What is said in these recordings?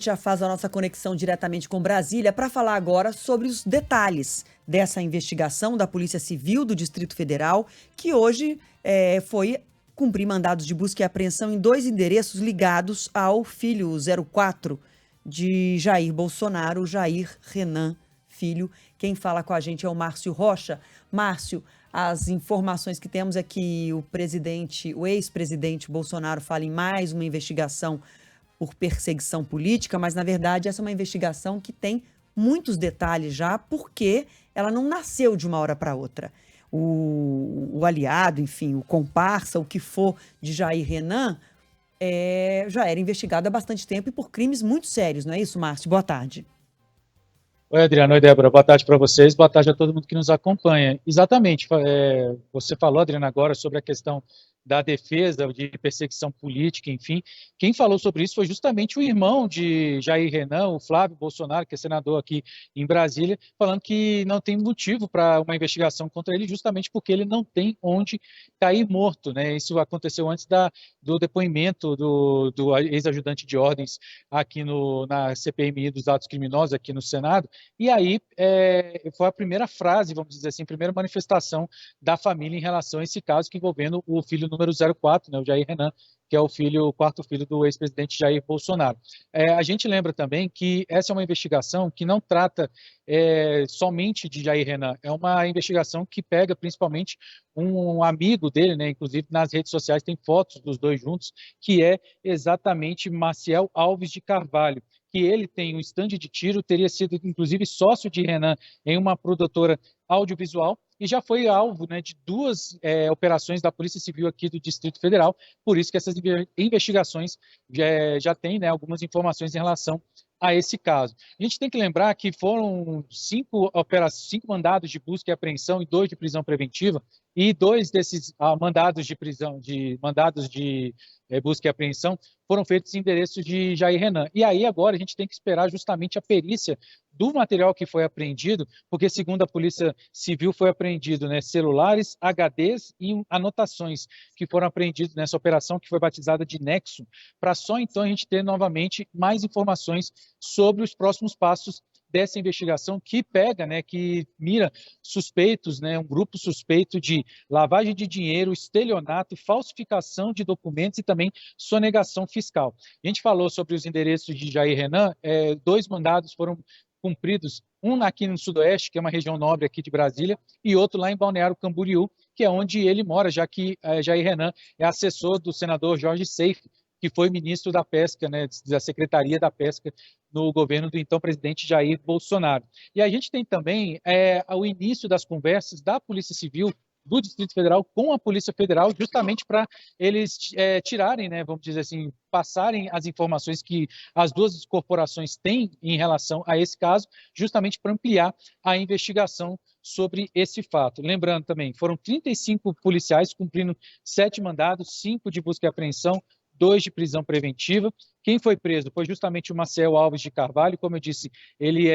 Já faz a nossa conexão diretamente com Brasília para falar agora sobre os detalhes dessa investigação da Polícia Civil do Distrito Federal, que hoje foi cumprir mandados de busca e apreensão em 2 endereços ligados ao filho 04 de Jair Bolsonaro, Jair Renan Filho. Quem fala com a gente é o Márcio Rocha. Márcio, as informações que temos é que o ex-presidente Bolsonaro fala em mais uma investigação por perseguição política, mas na verdade essa é uma investigação que tem muitos detalhes já, porque ela não nasceu de uma hora para outra. O aliado, enfim, o comparsa, o que for de Jair Renan, já era investigado há bastante tempo e por crimes muito sérios, não é isso, Márcio? Boa tarde. Oi, Adriano. Oi, Débora. Boa tarde para vocês, boa tarde a todo mundo que nos acompanha. Exatamente, você falou, Adriano, agora sobre a questão da defesa de perseguição política, enfim. Quem falou sobre isso foi justamente o irmão de Jair Renan, o Flávio Bolsonaro, que é senador aqui em Brasília, falando que não tem motivo para uma investigação contra ele, justamente porque ele não tem onde cair morto, né? Isso aconteceu antes do depoimento do ex-ajudante de ordens aqui na CPMI dos atos criminosos, aqui no Senado. E aí foi a primeira frase, vamos dizer assim, a primeira manifestação da família em relação a esse caso que envolvendo o filho número 04, né, o Jair Renan, que é o quarto filho do ex-presidente Jair Bolsonaro. A gente lembra também que essa é uma investigação que não trata somente de Jair Renan, é uma investigação que pega principalmente um amigo dele, né, inclusive nas redes sociais tem fotos dos dois juntos, que é exatamente Maciel Alves de Carvalho, que ele tem um estande de tiro, teria sido inclusive sócio de Renan em uma produtora audiovisual e já foi alvo, né, de 2 operações da Polícia Civil aqui do Distrito Federal, por isso que essas investigações já têm, né, algumas informações em relação a esse caso. A gente tem que lembrar que foram 5 mandados de busca e apreensão e 2 de prisão preventiva, e 2 desses mandados de prisão, mandados de busca e apreensão foram feitos em endereço de Jair Renan. E aí agora a gente tem que esperar justamente a perícia do material que foi apreendido, porque segundo a Polícia Civil foi apreendido, né, celulares, HDs e anotações que foram apreendidos nessa operação que foi batizada de Nexo, para só então a gente ter novamente mais informações sobre os próximos passos dessa investigação que pega, né, que mira suspeitos, né, um grupo suspeito de lavagem de dinheiro, estelionato, falsificação de documentos e também sonegação fiscal. A gente falou sobre os endereços de Jair Renan, 2 mandados foram cumpridos, um aqui no Sudoeste, que é uma região nobre aqui de Brasília, e outro lá em Balneário Camboriú, que é onde ele mora, já que Jair Renan é assessor do senador Jorge Seife, que foi ministro da Pesca, né, da Secretaria da Pesca no governo do então presidente Jair Bolsonaro. E a gente tem também o início das conversas da Polícia Civil do Distrito Federal com a Polícia Federal, justamente para eles tirarem, né, vamos dizer assim, passarem as informações que as 2 corporações têm em relação a esse caso, justamente para ampliar a investigação sobre esse fato. Lembrando também, foram 35 policiais cumprindo 7 mandados, 5 de busca e apreensão, 2 de prisão preventiva. Quem foi preso foi justamente o Maciel Alves de Carvalho, como eu disse, ele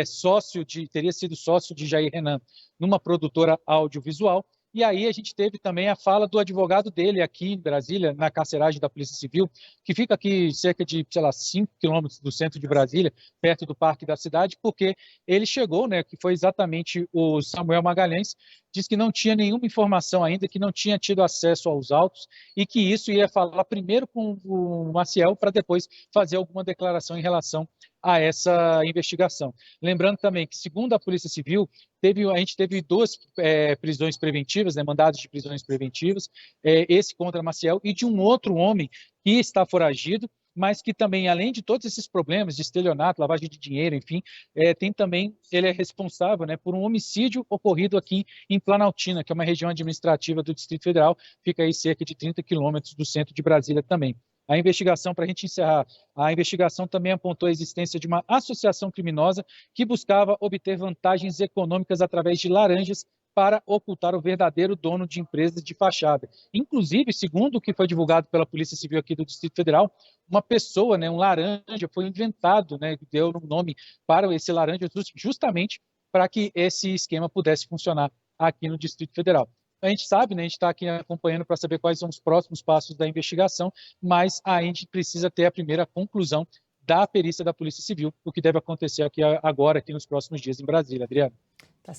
teria sido sócio de Jair Renan numa produtora audiovisual. E aí a gente teve também a fala do advogado dele aqui em Brasília, na carceragem da Polícia Civil, que fica aqui cerca de, 5 quilômetros do centro de Brasília, perto do Parque da Cidade, porque ele chegou, né, que foi exatamente o Samuel Magalhães, diz que não tinha nenhuma informação ainda, que não tinha tido acesso aos autos e que isso ia falar primeiro com o Maciel para depois fazer alguma declaração em relação a essa investigação. Lembrando também que, segundo a Polícia Civil, a gente teve 2 prisões preventivas, né, mandados de prisões preventivas, esse contra Maciel e de um outro homem que está foragido, mas que também, além de todos esses problemas de estelionato, lavagem de dinheiro, enfim, tem também, ele é responsável, né, por um homicídio ocorrido aqui em Planaltina, que é uma região administrativa do Distrito Federal, fica aí cerca de 30 quilômetros do centro de Brasília também. A investigação, para a gente encerrar, a investigação também apontou a existência de uma associação criminosa que buscava obter vantagens econômicas através de laranjas para ocultar o verdadeiro dono de empresas de fachada. Inclusive, segundo o que foi divulgado pela Polícia Civil aqui do Distrito Federal, uma pessoa, né, um laranja, foi inventado, né, deu um nome para esse laranja justamente para que esse esquema pudesse funcionar aqui no Distrito Federal. A gente sabe, né, a gente está aqui acompanhando para saber quais são os próximos passos da investigação, mas a gente precisa ter a primeira conclusão da perícia da Polícia Civil, o que deve acontecer aqui agora, aqui nos próximos dias em Brasília. Adriano. Tá